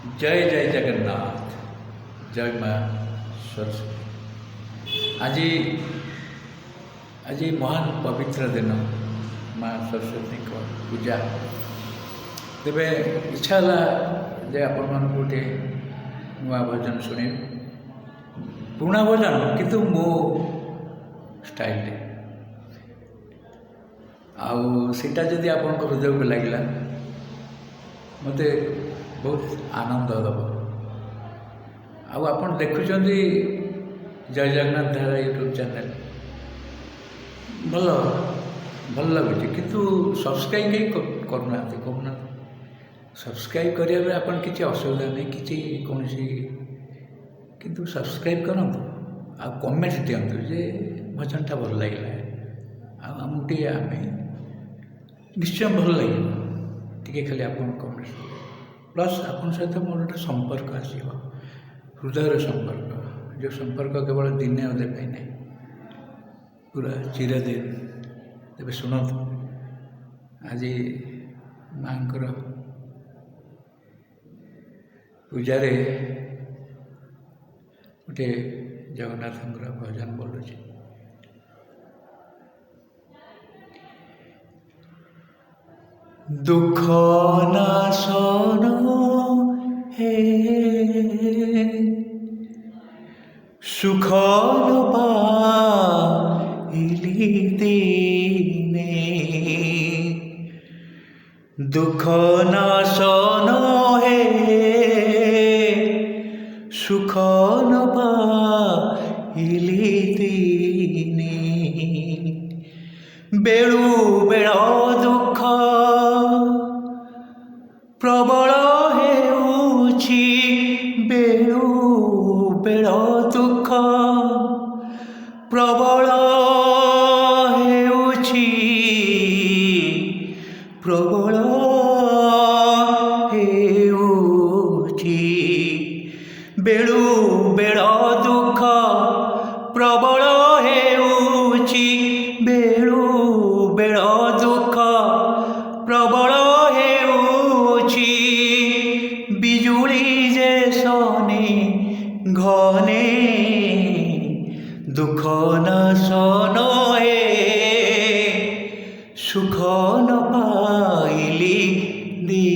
जय जय जगन्नाथ जय माँ सरस्वती। आज महान पवित्र दिन माँ सरस्वती पूजा तेरे इच्छा है जे आपण मान गोटे नुआ भजन शुणे पुराणा भजन किंतु मो स्टाइल आईटा जदि आपण हृदय को लगे मत बहुत आनंद दब आपन देखुं जय जगन्नाथ धारा यूट्यूब चैनल भल भल लगुच किंतु सब्सक्राइब कहीं करना कहना सब्सक्राइब करिया आपन किसी असुविधा नहीं किसी कौन किंतु सब्सक्राइब करूँ आ कमेंट दिंतु जे भजनटा भल लगे आमटे आम निश्चय भल लगे टी खाली आप कमेंट प्लस आपन सहित मोर गोटे संपर्क आसो हृदय संपर्क जो संपर्क केवल दिने अधे पाई ना पूरा चिरदिन तेज शुणु आज माँ पूजा गोटे जगन्नाथ भजन बोलुची दुख नाशन हे सुख पाइली दीने दुख नाशन हे सुख पाइली दीने बेलू बेल दुख प्रबल हेउछि बेलू बेल दुख प्रबल हेउछि प्रबल हेउछि बेलू बेल दुख प्रबल हेउछि बेलू बेल दुख प्रबल बिजुली जे सोने घने दुख न सोनो हे सुख न पाइली दी